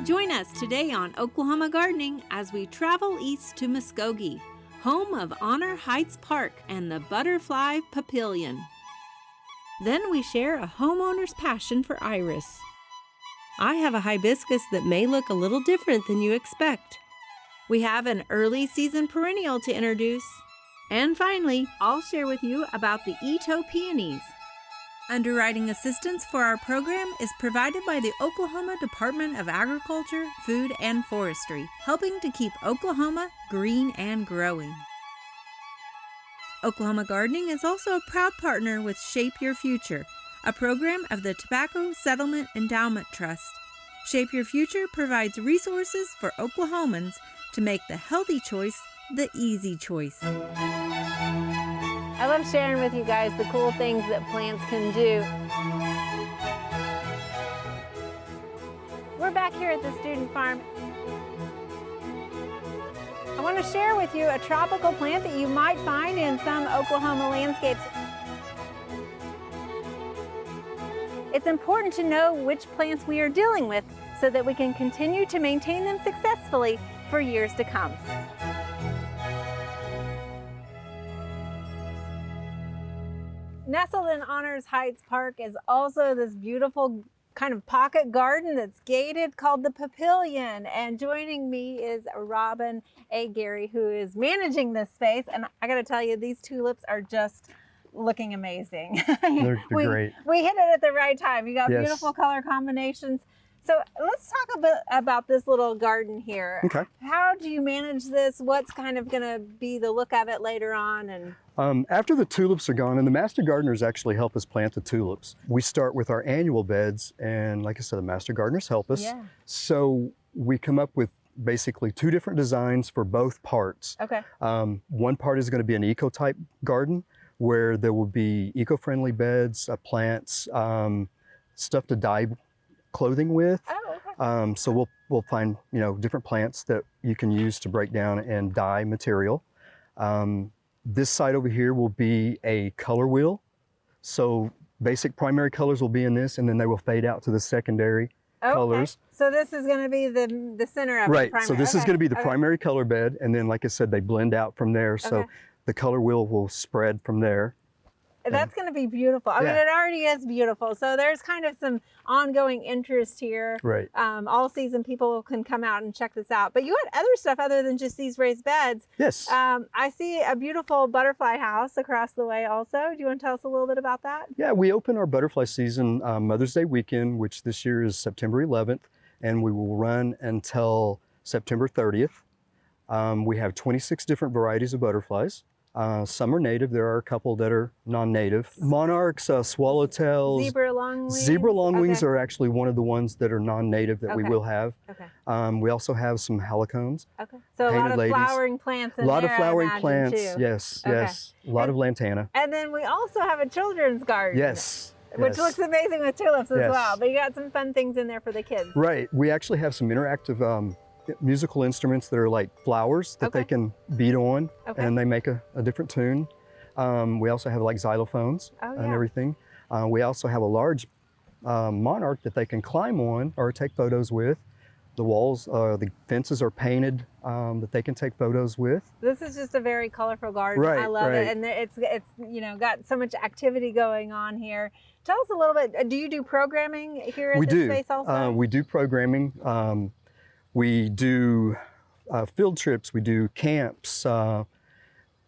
Join us today on Oklahoma Gardening as we travel east to Muskogee, home of Honor Heights Park and the butterfly Papilion. Then we share a homeowner's passion for iris. I have a hibiscus that may look a little different than you expect. We have an early season perennial to introduce. And finally, I'll share with you about the Itoh Peonies. Underwriting assistance for our program is provided by the Oklahoma Department of Agriculture, Food, and Forestry, helping to keep Oklahoma green and growing. Oklahoma Gardening is also a proud partner with Shape Your Future, a program of the Tobacco Settlement Endowment Trust. Shape Your Future provides resources for Oklahomans to make the healthy choice the easy choice. I love sharing with you guys the cool things that plants can do. We're back here at the student farm. I want to share with you a tropical plant that you might find in some Oklahoma landscapes. It's important to know which plants we are dealing with so that we can continue to maintain them successfully for years to come. Nestled in Honors Heights Park is also this beautiful kind of pocket garden that's gated called the Papilion. And joining me is Robin Aguirre, who is managing this space. And I got to tell you, these tulips are just looking amazing. They're great. We hit it at the right time. You got Yes. beautiful color combinations. So let's talk a bit about this little garden here. Okay. How do you manage this? What's kind of going to be the look of it later on? And After the tulips are gone, and the master gardeners actually help us plant the tulips, we start with our annual beds, and like I said, the master gardeners help us. Yeah. So we come up with basically two different designs for both parts. Okay. One part is going to be an eco-type garden where there will be eco-friendly beds, plants, stuff to dye clothing with. Oh, okay. So we'll find different plants that you can use to break down and dye material. This side over here will be a color wheel. So basic primary colors will be in this, and then they will fade out to the secondary colors. So this is going to be the center of Right. the So this is going to be the primary color bed, and then like I said, they blend out from there. So the color wheel will spread from there. That's going to be beautiful. I mean, it already is beautiful. So there's kind of some ongoing interest here. Right. All season people can come out and check this out. But you had other stuff other than just these raised beds. Yes. I see a beautiful butterfly house across the way also. Do you want to tell us a little bit about that? Yeah, we open our butterfly season Mother's Day weekend, which this year is September 11th, and we will run until September 30th. We have 26 different varieties of butterflies. Some are native. There are a couple that are non-native. Monarchs, swallowtails. Zebra longwings? Zebra longwings are actually one of the ones that are non-native that we will have. Okay. We also have some halicones. Okay. So a lot of ladies. Flowering plants in there, A lot there, of flowering I imagine, plants, too. yes, Okay. yes. A lot of lantana. And then we also have a children's garden. Yes. Which looks amazing with tulips as Yes. well. But you got some fun things in there for the kids. Right. We actually have some interactive musical instruments that are like flowers that they can beat on, and they make a different tune. We also have like xylophones and everything. We also have a large monarch that they can climb on or take photos with. The walls, the fences are painted that they can take photos with. This is just a very colorful garden. Right, I love it, and it's got so much activity going on here. Tell us a little bit. Do you do programming here at this space also? We do programming. We do field trips. We do camps.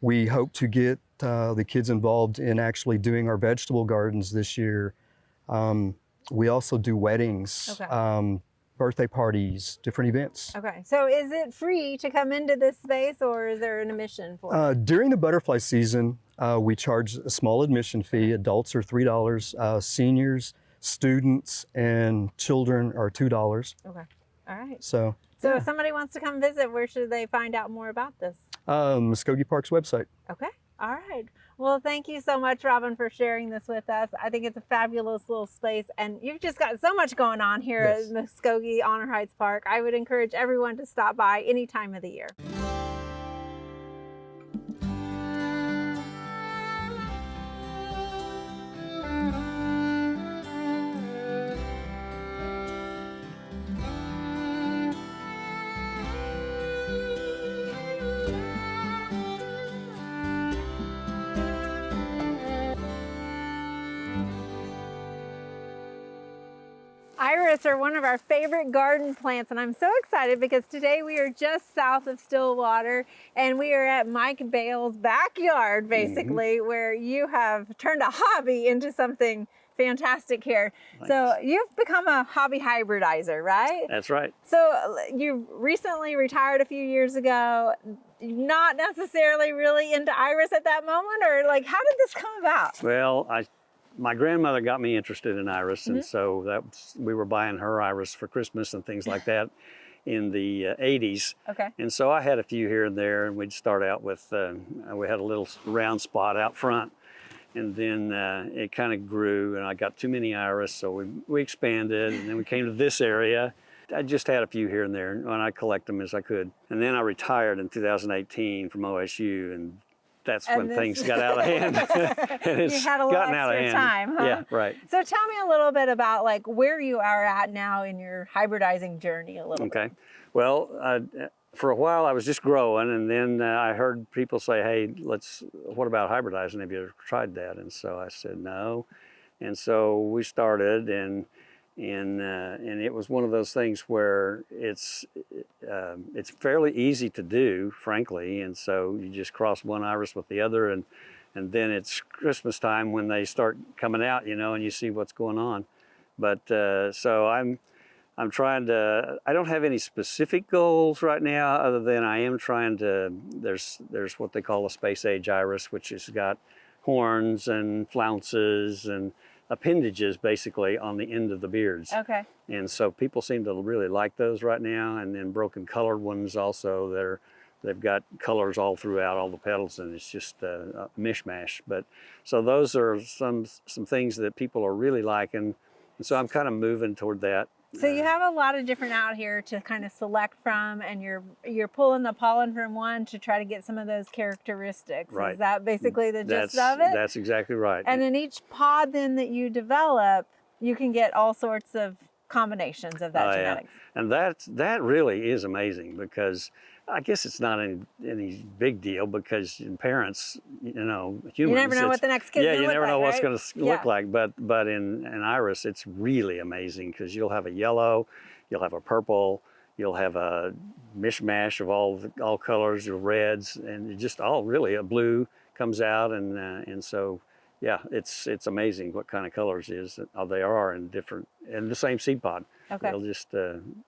We hope to get the kids involved in actually doing our vegetable gardens this year. We also do weddings, birthday parties, different events. Okay, so is it free to come into this space, or is there an admission for it? During the butterfly season, we charge a small admission fee. Adults are $3, seniors, students, and children are $2. Okay, all right. So if somebody wants to come visit, where should they find out more about this? Muskogee Park's website. Okay. All right. Well, thank you so much, Robin, for sharing this with us. I think it's a fabulous little space, and you've just got so much going on here at Muskogee Honor Heights Park. I would encourage everyone to stop by any time of the year. Iris are one of our favorite garden plants, and I'm so excited because today we are just south of Stillwater and we are at Mike Bale's backyard, basically, where you have turned a hobby into something fantastic here. Thanks. So you've become a hobby hybridizer, right? That's right. So you recently retired a few years ago, not necessarily really into iris at that moment, or like, how did this come about? Well, my grandmother got me interested in iris, and so we were buying her iris for Christmas and things like that in the 80s. Okay. And so I had a few here and there, and we'd start out with, we had a little round spot out front. And then it kind of grew, and I got too many iris, so we expanded, and then we came to this area. I just had a few here and there, and I collect them as I could. And then I retired in 2018 from OSU, and that's when things got out of hand. And it's you had a little gotten out of extra hand. time, huh? Yeah, right. So tell me a little bit about like where you are at now in your hybridizing journey a little bit. Okay. Well, for a while I was just growing, and then I heard people say, hey, what about hybridizing? Have you ever tried that? And so I said no. And so we started, and it was one of those things where it's fairly easy to do, frankly. And so you just cross one iris with the other, and then it's Christmas time when they start coming out, and you see what's going on. But so I'm trying to, I don't have any specific goals right now, other than I am trying to, there's what they call a space age iris, which has got horns and flounces and appendages basically on the end of the beards. Okay. And so people seem to really like those right now. And then broken colored ones also, they've got colors all throughout all the petals, and it's just a mishmash. But so those are some things that people are really liking. And so I'm kind of moving toward that. So you have a lot of different out here to kind of select from, and you're pulling the pollen from one to try to get some of those characteristics. Right. Is that basically the gist of it? That's exactly right. And in each pod then that you develop, you can get all sorts of combinations of that genetics. Yeah. And that really is amazing, because I guess it's not any big deal, because parents, humans. You never know what the next kid's gonna look you never like, know what's right? going to look like. But in iris, it's really amazing, because you'll have a yellow, you'll have a purple, you'll have a mishmash of all colors, your reds, and just all really a blue comes out, and so yeah, it's amazing what kind of colors they are in the same seed pod. Okay. They'll just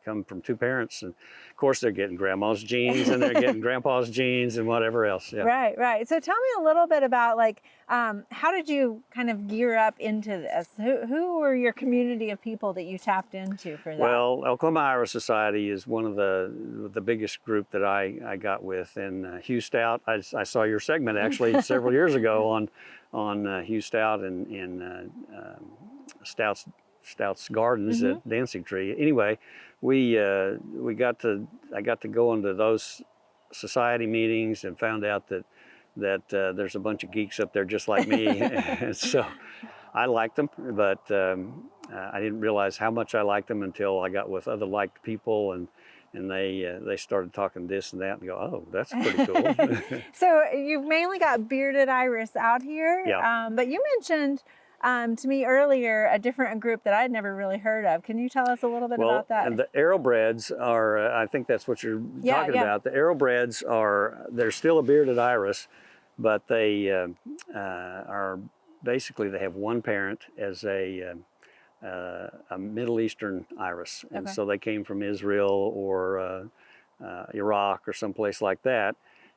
come from two parents, and of course they're getting grandma's genes and they're getting grandpa's genes and whatever else. Yeah. Right. So tell me a little bit about like, how did you kind of gear up into this? Who were your community of people that you tapped into for that? Well, Oklahoma Iris Society is one of the biggest group that I got with, and Hugh Stout. I saw your segment actually several years ago on Hugh Stout and Stout's Gardens at Dancing Tree. Anyway, I got to go into those society meetings and found out that there's a bunch of geeks up there just like me, and so I liked them, but I didn't realize how much I liked them until I got with other liked people, and they started talking this and that, and go, oh, that's pretty cool. So you've mainly got bearded iris out here, yeah. But you mentioned to me earlier a different group that I'd never really heard of. Can you tell us a little bit about that? And the arrowbreds are, I think that's what you're talking about. The arrowbreds they're still a bearded iris, but they are basically, they have one parent as a Middle Eastern iris. And so they came from Israel or Iraq or someplace like that.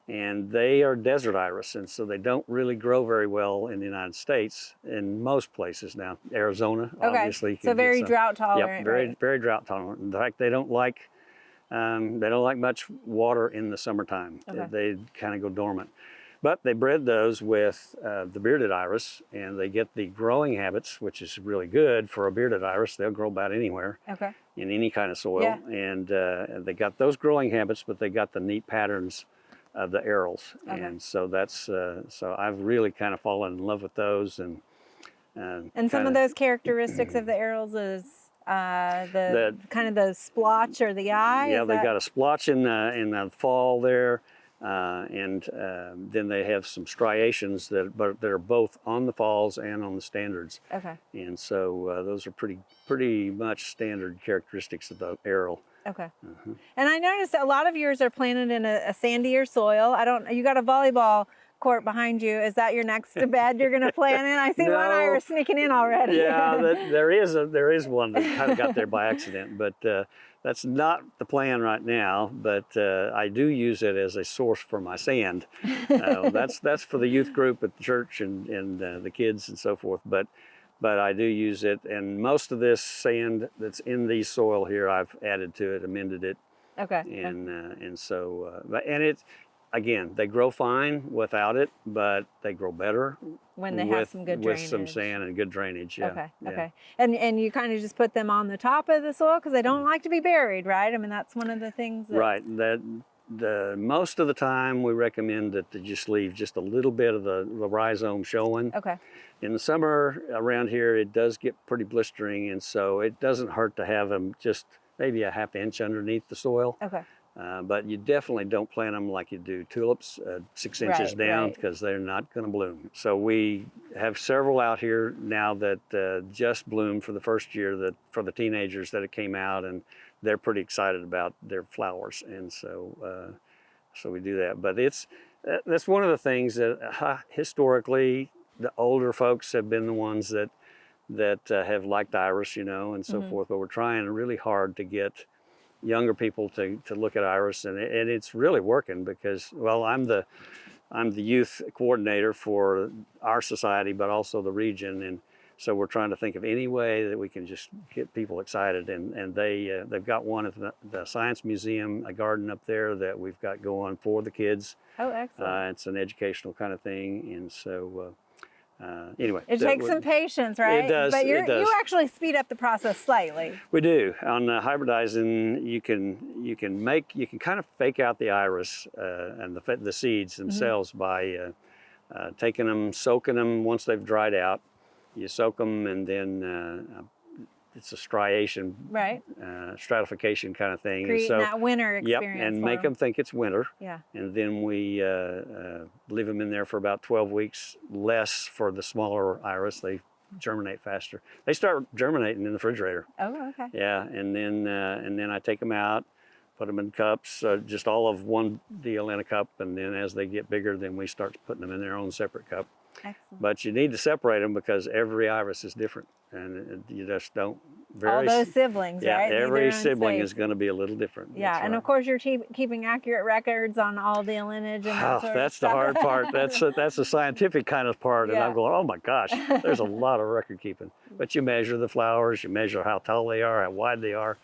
And they are desert iris, and so they don't really grow very well in the United States in most places now. Arizona, obviously. So very drought tolerant. Yep, very drought tolerant. In fact, they don't like much water in the summertime. They kind of go dormant. But they bred those with the bearded iris, and they get the growing habits, which is really good for a bearded iris. They'll grow about anywhere in any kind of soil. Yeah. And they got those growing habits, but they got the neat patterns of the arrows. And so that's, so I've really kind of fallen in love with those. And some of those characteristics of the arrows is the kind of the splotch or the eye? Yeah, they got a splotch in the fall there. Then they have some striations but they're both on the falls and on the standards. Okay. And so those are pretty much standard characteristics of the aril. Okay. And I noticed a lot of yours are planted in a sandier soil. You got a volleyball court behind you. Is that your next bed you're going to plant in? I see No. one iris sneaking in already. Yeah, there is one that kind of got there by accident, but that's not the plan right now. But I do use it as a source for my sand. That's for the youth group at the church and the kids and so forth. But I do use it, and most of this sand that's in the soil here, I've added to it, amended it. Okay. And so it's. Again, they grow fine without it, but they grow better when they have some good drainage. With some sand and good drainage, yeah. Okay, yeah. okay. And you kind of just put them on the top of the soil because they don't like to be buried, right? I mean, that's one of the things. Right. Most of the time, we recommend that they just leave just a little bit of the rhizome showing. Okay. In the summer around here, it does get pretty blistering, and so it doesn't hurt to have them just maybe a ½ inch underneath the soil. Okay. But you definitely don't plant them like you do tulips, 6 inches down, because they're not going to bloom. So we have several out here now that just bloomed for the first year for the teenagers that it came out, and they're pretty excited about their flowers, and so we do that. But that's one of the things that historically the older folks have been the ones that have liked iris, and so forth. But we're trying really hard to get younger people to look at iris, and it's really working because, well, I'm the youth coordinator for our society, but also the region, and so we're trying to think of any way that we can just get people excited. And they've got one at the Science Museum, a garden up there that we've got going for the kids. Oh, excellent! It's an educational kind of thing, and so. Anyway, it takes some patience, right? It does. But it does. You actually speed up the process slightly. We do. On hybridizing, you can kind of fake out the iris and the seeds themselves by taking them, soaking them once they've dried out. You soak them, and then it's a striation, right? Stratification kind of thing. Creating that winter experience. Yep, and make them think it's winter. Yeah. And then we leave them in there for about 12 weeks, less for the smaller iris. They germinate faster. They start germinating in the refrigerator. Oh, okay. Yeah, and then I take them out, put them in cups, just all of one deal in a cup, and then as they get bigger, then we start putting them in their own separate cup. Excellent. But you need to separate them because every iris is different, and you just don't. All those siblings, yeah, right? Every sibling is going to be a little different. Yeah, and of course you're keeping accurate records on all the lineage and that sort that's of stuff. the hard part. That's the scientific kind of part, and I'm going, oh my gosh, there's a lot of record keeping. But you measure the flowers, you measure how tall they are, how wide they are,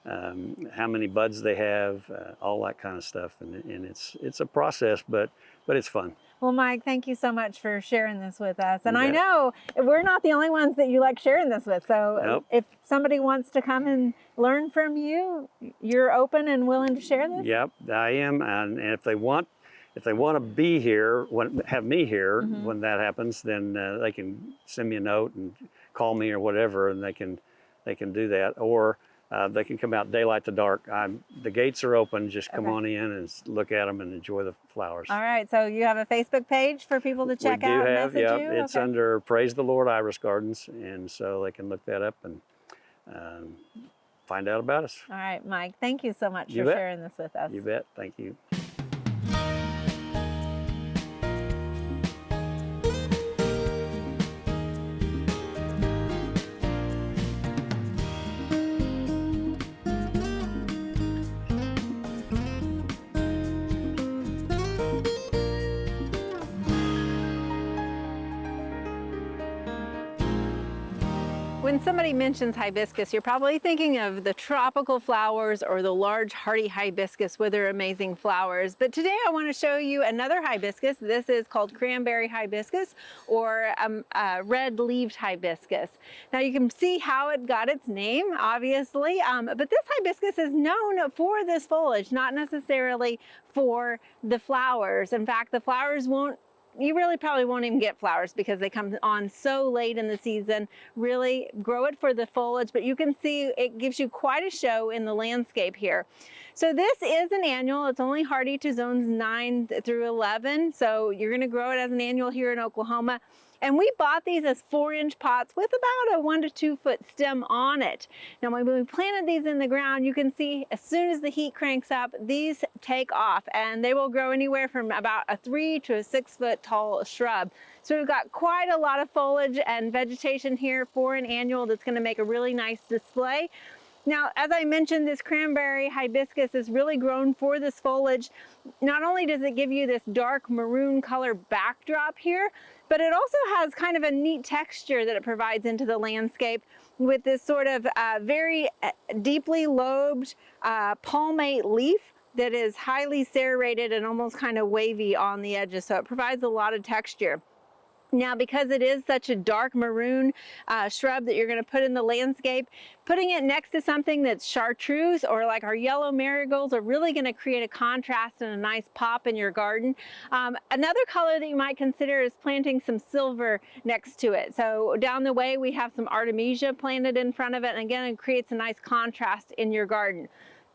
how many buds they have, all that kind of stuff, and it's a process, but it's fun. Well, Mike, thank you so much for sharing this with us. And I know we're not the only ones that you like sharing this with. So if somebody wants to come and learn from you, you're open and willing to share this? Yep, I am. And if they want to be here, have me here when that happens, then they can send me a note and call me or whatever, and they can do that. Or they can come out daylight to dark. The gates are open. Just come on in and look at them and enjoy the flowers. All right. So you have a Facebook page for people to check out? We do have, yeah. It's under Praise the Lord Iris Gardens, and so they can look that up and find out about us. All right, Mike. Thank you so much for sharing this with us. You bet. Thank you. When somebody mentions hibiscus, you're probably thinking of the tropical flowers or the large hardy hibiscus with their amazing flowers. But today I want to show you another hibiscus. This is called Cranberry Hibiscus, or red-leaved hibiscus. Now you can see how it got its name, obviously, but this hibiscus is known for this foliage, not necessarily for the flowers. In fact, the flowers you really probably won't even get flowers because they come on so late in the season. Really grow it for the foliage, but you can see it gives you quite a show in the landscape here. So this is an annual. It's only hardy to zones 9 through 11. So you're going to grow it as an annual here in Oklahoma. And we bought these as 4-inch pots with about a 1 to 2 foot stem on it. Now when we planted these in the ground, you can see as soon as the heat cranks up, these take off and they will grow anywhere from about a 3 to a 6 foot tall shrub. So we've got quite a lot of foliage and vegetation here for an annual that's going to make a really nice display. Now, as I mentioned, this cranberry hibiscus is really grown for this foliage. Not only does it give you this dark maroon color backdrop here, but it also has kind of a neat texture that it provides into the landscape with this sort of very deeply lobed palmate leaf that is highly serrated and almost kind of wavy on the edges. So it provides a lot of texture. Now, because it is such a dark maroon shrub that you're going to put in the landscape, putting it next to something that's chartreuse or like our yellow marigolds are really going to create a contrast and a nice pop in your garden. Another color that you might consider is planting some silver next to it. So down the way we have some artemisia planted in front of it, and again it creates a nice contrast in your garden.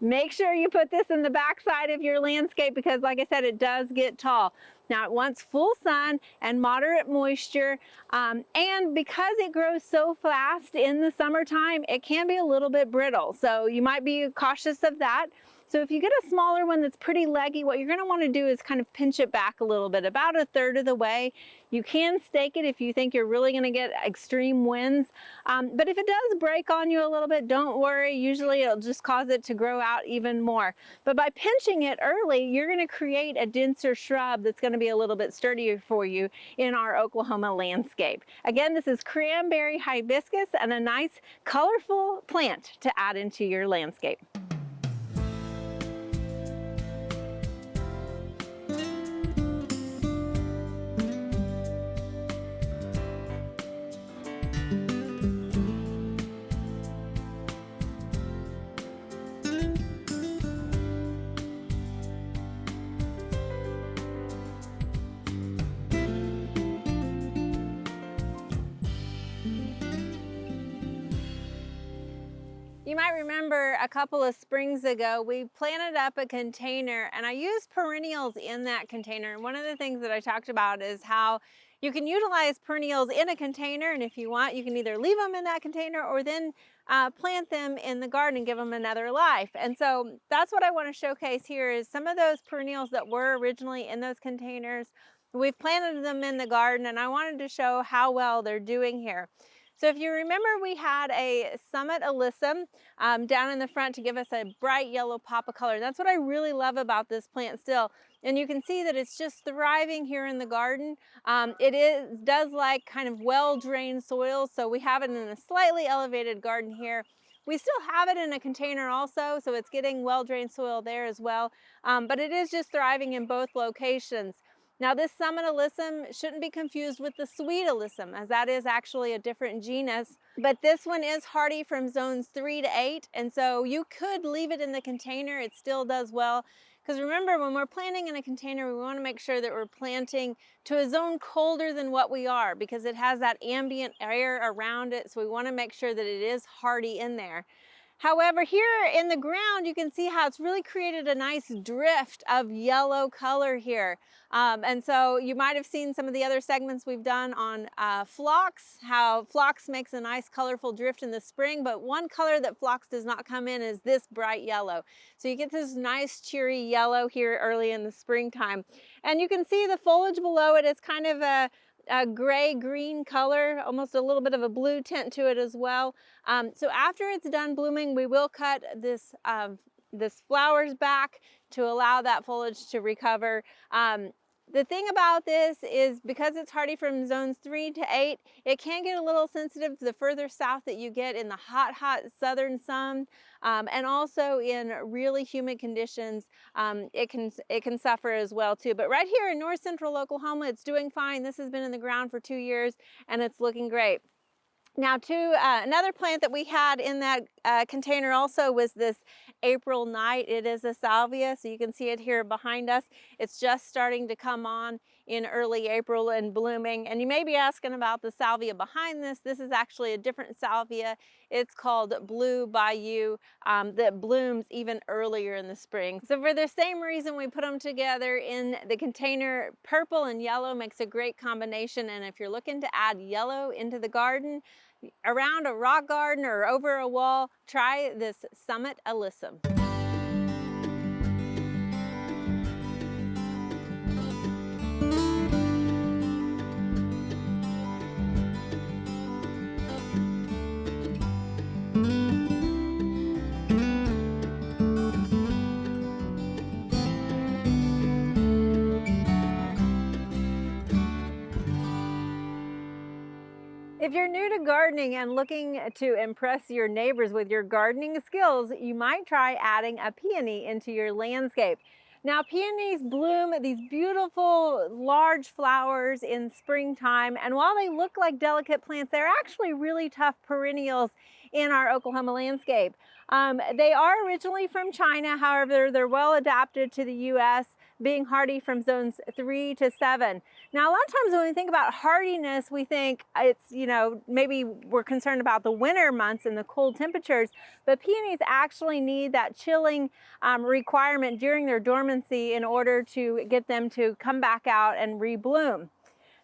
Make sure you put this in the backside of your landscape because, like I said, it does get tall. Now it wants full sun and moderate moisture, and because it grows so fast in the summertime, it can be a little bit brittle. So you might be cautious of that. So if you get a smaller one that's pretty leggy, what you're going to want to do is kind of pinch it back a little bit, about a third of the way. You can stake it if you think you're really going to get extreme winds. But if it does break on you a little bit, don't worry. Usually it'll just cause it to grow out even more. But by pinching it early, you're going to create a denser shrub that's going to be a little bit sturdier for you in our Oklahoma landscape. Again, this is cranberry hibiscus and a nice colorful plant to add into your landscape. You might remember a couple of springs ago, we planted up a container and I used perennials in that container. And one of the things that I talked about is how you can utilize perennials in a container, and if you want, you can either leave them in that container or then plant them in the garden and give them another life. And so that's what I want to showcase here is some of those perennials that were originally in those containers. We've planted them in the garden and I wanted to show how well they're doing here. So if you remember, we had a summit alyssum down in the front to give us a bright yellow pop of color. That's what I really love about this plant still. And you can see that it's just thriving here in the garden. It does like kind of well-drained soil, so we have it in a slightly elevated garden here. We still have it in a container also, so it's getting well-drained soil there as well. But it is just thriving in both locations. Now this summit alyssum shouldn't be confused with the sweet alyssum, as that is actually a different genus. But this one is hardy from zones 3 to 8, and so you could leave it in the container. It still does well. Because remember, when we're planting in a container, we want to make sure that we're planting to a zone colder than what we are, because it has that ambient air around it. So we want to make sure that it is hardy in there. However, here in the ground, you can see how it's really created a nice drift of yellow color here. And so you might have seen some of the other segments we've done on phlox, how phlox makes a nice colorful drift in the spring, but one color that phlox does not come in is this bright yellow. So you get this nice cheery yellow here early in the springtime. And you can see the foliage below it is kind of a gray-green color, almost a little bit of a blue tint to it as well. So after it's done blooming, we will cut this flowers back to allow that foliage to recover. The thing about this is because it's hardy from zones 3 to 8, it can get a little sensitive the further south that you get in the hot southern sun, and also in really humid conditions, it can suffer as well too. But right here in north central Oklahoma, it's doing fine. This has been in the ground for 2 years and it's looking great. Now another plant that we had in that container also was this April Night. It is a salvia, so you can see it here behind us. It's just starting to come on in early April and blooming. And you may be asking about the salvia behind this. This is actually a different salvia. It's called Blue Bayou that blooms even earlier in the spring. So for the same reason we put them together in the container, purple and yellow makes a great combination. And if you're looking to add yellow into the garden, around a rock garden or over a wall, try this Summit Alyssum. If you're new to gardening and looking to impress your neighbors with your gardening skills, you might try adding a peony into your landscape. Now, peonies bloom these beautiful large flowers in springtime, and while they look like delicate plants, they're actually really tough perennials in our Oklahoma landscape. They are originally from China, however, they're well adapted to the U.S., being hardy from zones 3 to 7. Now, a lot of times when we think about hardiness, we think it's, you know, maybe we're concerned about the winter months and the cold temperatures, but peonies actually need that chilling requirement during their dormancy in order to get them to come back out and rebloom.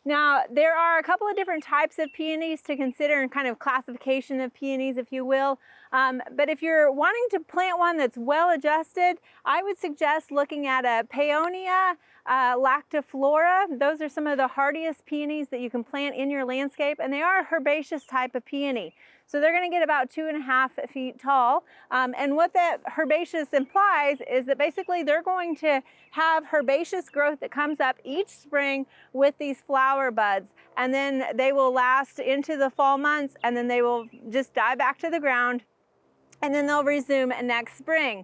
Now, there are a couple of different types of peonies to consider and kind of classification of peonies, if you will. But if you're wanting to plant one that's well adjusted, I would suggest looking at a Paeonia lactiflora. Those are some of the hardiest peonies that you can plant in your landscape, and they are a herbaceous type of peony. So they're going to get about 2.5 feet tall. And what that herbaceous implies is that basically they're going to have herbaceous growth that comes up each spring with these flower buds. And then they will last into the fall months, and then they will just die back to the ground. And then they'll resume next spring.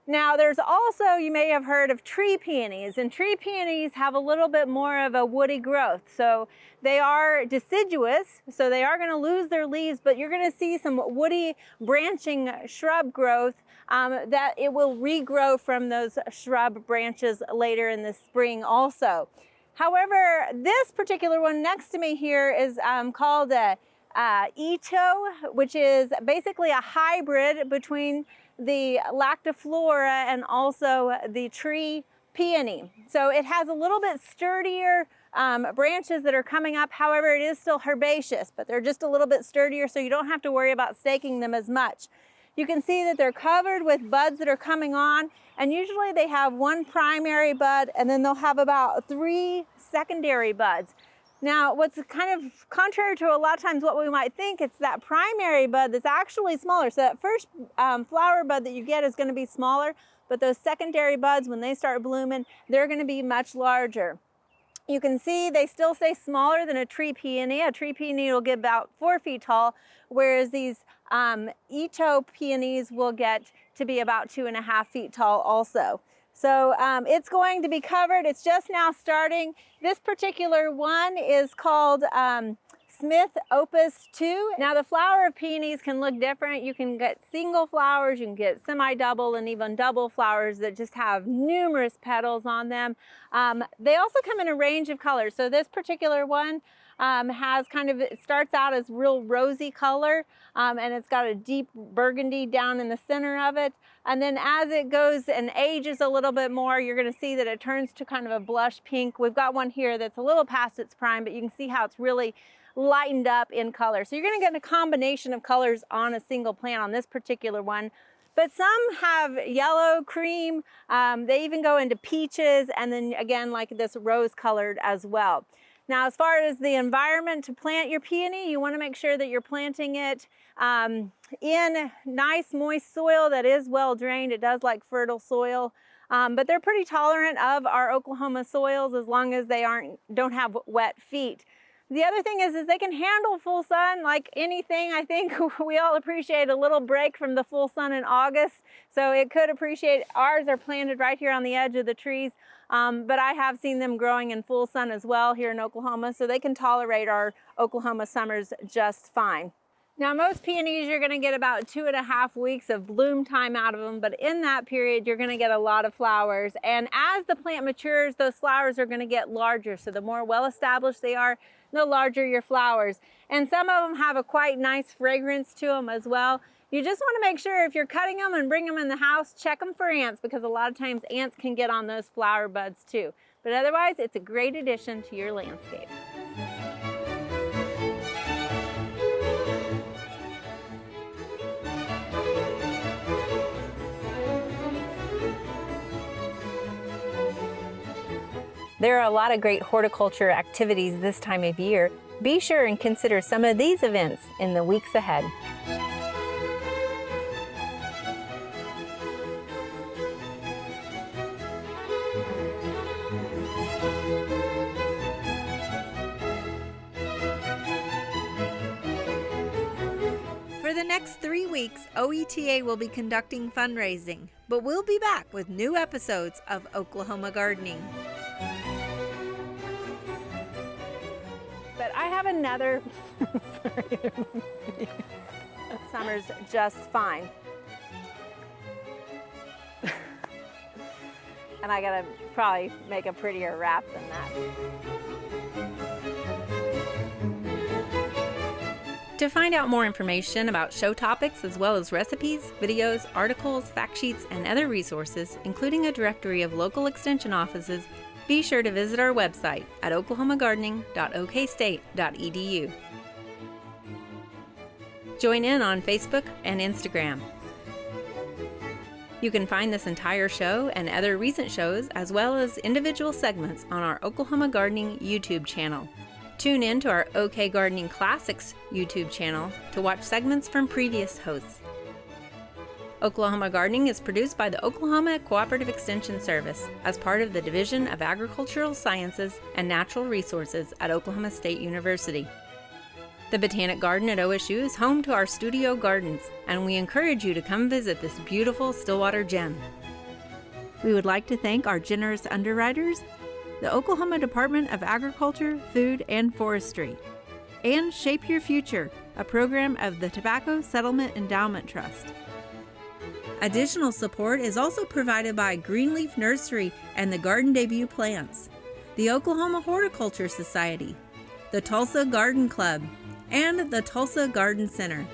Now, there's also, you may have heard of tree peonies, and tree peonies have a little bit more of a woody growth. So they are deciduous, so they are going to lose their leaves, but you're going to see some woody branching shrub growth that it will regrow from those shrub branches later in the spring also. However, this particular one next to me here is called a Itoh, which is basically a hybrid between the lactiflora and also the tree peony. So it has a little bit sturdier branches that are coming up. However, it is still herbaceous, but they're just a little bit sturdier, so you don't have to worry about staking them as much. You can see that they're covered with buds that are coming on, and usually they have one primary bud, and then they'll have about 3 secondary buds. Now, what's kind of contrary to a lot of times what we might think, it's that primary bud that's actually smaller. So that first flower bud that you get is going to be smaller, but those secondary buds, when they start blooming, they're going to be much larger. You can see they still stay smaller than a tree peony. A tree peony will get about 4 feet tall, whereas these Itoh peonies will get to be about 2.5 feet tall also. So it's going to be covered. It's just now starting. This particular one is called Smith Opus 2. Now, the flower of peonies can look different. You can get single flowers, you can get semi-double and even double flowers that just have numerous petals on them. They also come in a range of colors. So this particular one has kind of, it starts out as real rosy color, and it's got a deep burgundy down in the center of it. And then as it goes and ages a little bit more, you're going to see that it turns to kind of a blush pink. We've got one here that's a little past its prime, but you can see how it's really lightened up in color. So you're going to get a combination of colors on a single plant on this particular one. But some have yellow, cream, they even go into peaches, and then again like this rose colored as well. Now, as far as the environment to plant your peony, you want to make sure that you're planting it in nice moist soil that is well drained. It does like fertile soil, but they're pretty tolerant of our Oklahoma soils as long as they don't have wet feet. The other thing is they can handle full sun like anything. I think we all appreciate a little break from the full sun in August, so it could appreciate. Ours are planted right here on the edge of the trees, but I have seen them growing in full sun as well here in Oklahoma, so they can tolerate our Oklahoma summers just fine. Now, most peonies, you're gonna get about 2.5 weeks of bloom time out of them, but in that period, you're gonna get a lot of flowers. And as the plant matures, those flowers are gonna get larger. So the more well-established they are, the larger your flowers. And some of them have a quite nice fragrance to them as well. You just wanna make sure if you're cutting them and bring them in the house, check them for ants, because a lot of times ants can get on those flower buds too. But otherwise, it's a great addition to your landscape. There are a lot of great horticulture activities this time of year. Be sure and consider some of these events in the weeks ahead. For the next 3 weeks, OETA will be conducting fundraising, but we'll be back with new episodes of Oklahoma Gardening. But I have another, sorry. Summer's just fine. And I gotta probably make a prettier wrap than that. To find out more information about show topics as well as recipes, videos, articles, fact sheets, and other resources, including a directory of local extension offices, be sure to visit our website at oklahomagardening.okstate.edu. Join in on Facebook and Instagram. You can find this entire show and other recent shows as well as individual segments on our Oklahoma Gardening YouTube channel. Tune in to our OK Gardening Classics YouTube channel to watch segments from previous hosts. Oklahoma Gardening is produced by the Oklahoma Cooperative Extension Service as part of the Division of Agricultural Sciences and Natural Resources at Oklahoma State University. The Botanic Garden at OSU is home to our studio gardens, and we encourage you to come visit this beautiful Stillwater gem. We would like to thank our generous underwriters, the Oklahoma Department of Agriculture, Food, and Forestry, and Shape Your Future, a program of the Tobacco Settlement Endowment Trust. Additional support is also provided by Greenleaf Nursery and the Garden Debut Plants, the Oklahoma Horticulture Society, the Tulsa Garden Club, and the Tulsa Garden Center.